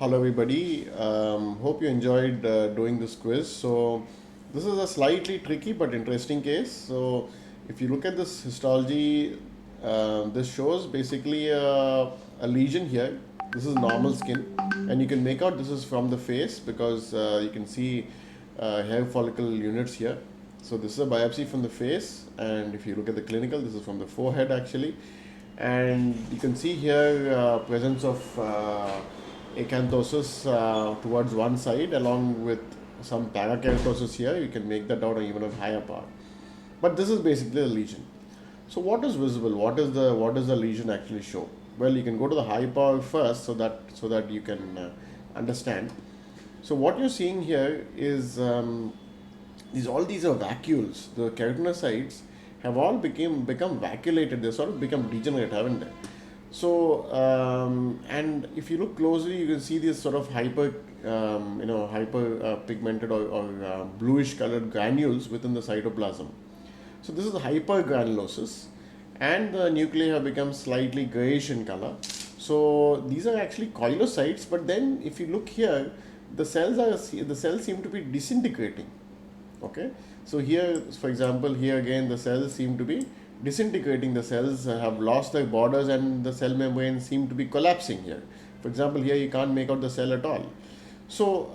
Hello, everybody. Hope you enjoyed doing this quiz. So, this is a slightly tricky but interesting case. So, if you look at this histology, this shows basically a lesion here. This is normal skin, and you can make out this is from the face because you can see hair follicle units here. So, this is a biopsy from the face, and if you look at the clinical, this is from the forehead actually, and you can see here presence of acanthosis towards one side along with some parakeratosis here. You can make that out or even a higher part, but this is basically a lesion. So what is visible? What does the lesion actually show? Well, you can go to the high power first so that you can understand. So what you're seeing here is these are vacuoles. The keratinocytes have all become vacuolated. They sort of become degenerate, haven't they? So and if you look closely, you can see these sort of hyper pigmented or bluish colored granules within the cytoplasm. So this is hypergranulosis, and the nuclei have become slightly grayish in color. So these are actually chondrocytes, but then if you look here, the cells seem to be disintegrating. Okay, so here, for example, here again the cells seem to be disintegrating. The cells have lost their borders, and the cell membrane seem to be collapsing here. For example, here you can't make out the cell at all. So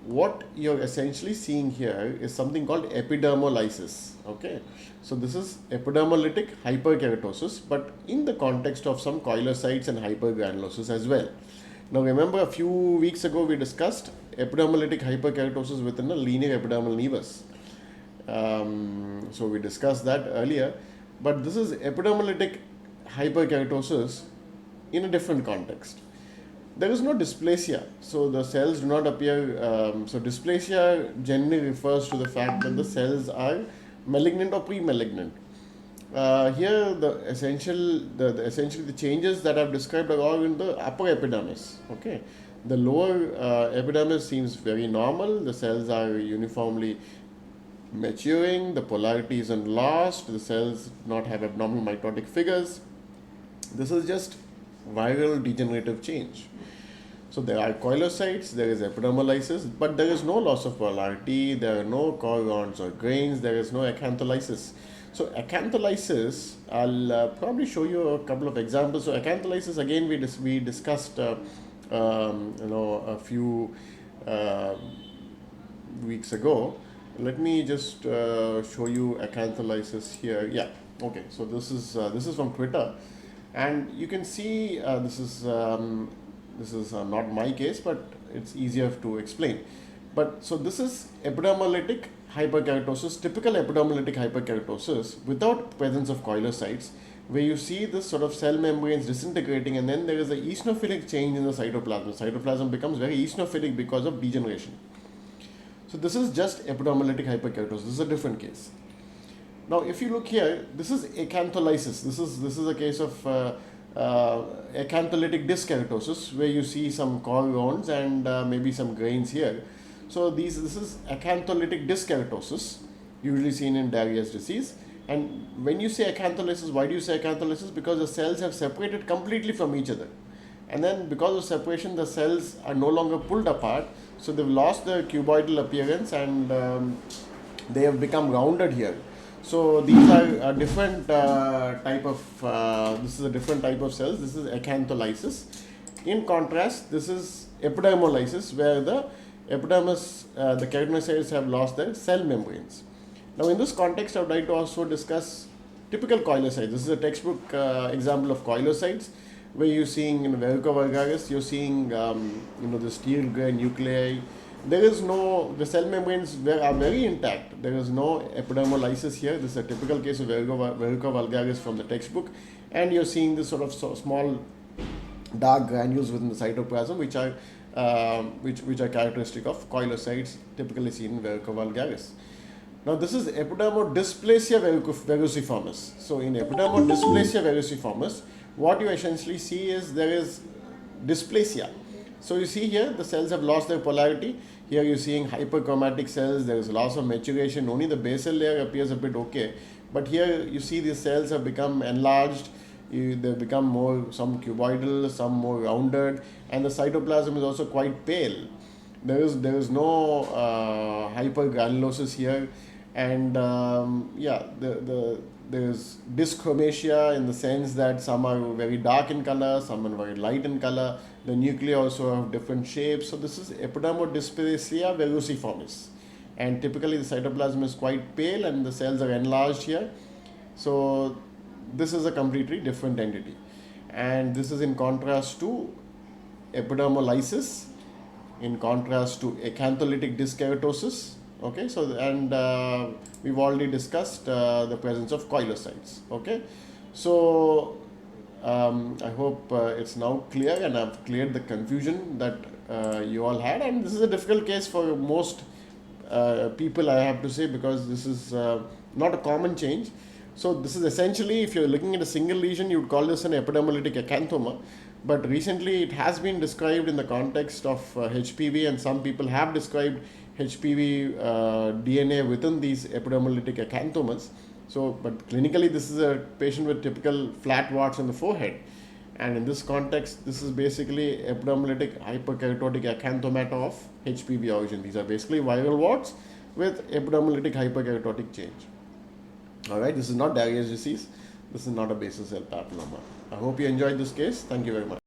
what you're essentially seeing here is something called epidermolysis. Okay, so this is epidermolytic hyperkeratosis, but in the context of some chondrocytes and hypergranulosis as well. Now remember, a few weeks ago we discussed epidermolytic hyperkeratosis within a linear epidermal nevus. So we discussed that earlier, but this is epidermolytic hyperkeratosis in a different context. There is no dysplasia, so the cells do not appear. So dysplasia generally refers to the fact that the cells are malignant or pre-malignant. Here essentially the changes that I've described are all in the upper epidermis. Okay, the lower epidermis seems very normal. The cells are uniformly maturing. The polarity isn't lost. The cells do not have abnormal mitotic figures. This is just viral degenerative change. So there are chondrocytes, there is epidermolysis, but there is no loss of polarity, there are no chorons or grains, there is no acantholysis. So acantholysis, I'll probably show you a couple of examples. So acantholysis, again, we discussed a few uh, weeks ago. Let me just show you acantholysis here. Yeah, okay. So this is from Twitter, and you can see this is not my case, but it's easier to explain. But so this is epidermolytic hyperkeratosis, typical epidermolytic hyperkeratosis without presence of chondrocytes, where you see this sort of cell membranes disintegrating, and then there is a eosinophilic change in the cytoplasm. Cytoplasm becomes very eosinophilic because of degeneration. So this is just epidermolytic hyperkeratosis. This is a different case. Now, if you look here, this is acantholysis. This is a case of acantholytic dyskeratosis, where you see some chorons and maybe some grains here. So this is acantholytic dyskeratosis, usually seen in Darius disease. And when you say acantholysis, why do you say acantholysis? Because the cells have separated completely from each other, and then because of separation, the cells are no longer pulled apart, so they've lost their cuboidal appearance, and they have become rounded here. So these are a different type of this is a different type of cells. This is acantholysis. In contrast, this is epidermolysis, where the epidermis, the keratinocytes have lost their cell membranes. Now in this context, I would like to also discuss typical chondrocytes. This is a textbook example of chondrocytes, where you're seeing in Verruca vulgaris, you're seeing the steel gray nuclei. There is no, the cell membranes are very intact. There is no epidermolysis here. This is a typical case of Verruca vulgaris from the textbook, and you're seeing this sort of small dark granules within the cytoplasm, which are characteristic of chondrocytes, typically seen in Verruca vulgaris. Now this is epidermodysplasia verruciformis. So in epidermodysplasia verruciformis, what you essentially see is there is dysplasia. So you see here the cells have lost their polarity. Here you're seeing hyperchromatic cells. There is loss of maturation. Only the basal layer appears a bit okay, but here you see these cells have become enlarged, they become more, some cuboidal, some more rounded, and the cytoplasm is also quite pale. There is no hypergranulosis here, and yeah, there's dyschromasia in the sense that some are very dark in color, some are very light in color. The nuclei also have different shapes. So this is epidermodysplasia verruciformis, and typically the cytoplasm is quite pale and the cells are enlarged here. So this is a completely different entity, and this is in contrast to epidermolysis, in contrast to acantholytic dyskeratosis. Okay, so and we've already discussed the presence of koilocytes. Okay, so I hope it's now clear and I've cleared the confusion that you all had. And this is a difficult case for most people, I have to say, because this is not a common change. So this is essentially, if you're looking at a single lesion, you would call this an epidermolytic acanthoma. But recently it has been described in the context of HPV, and some people have described HPV DNA within these epidermolytic acanthomas. So, but clinically this is a patient with typical flat warts on the forehead. And in this context, this is basically epidermolytic hyperkeratotic acanthomata of HPV origin. These are basically viral warts with epidermolytic hyperkeratotic change. Alright, this is not Darier's disease. This is not a basal cell papilloma. I hope you enjoyed this case. Thank you very much.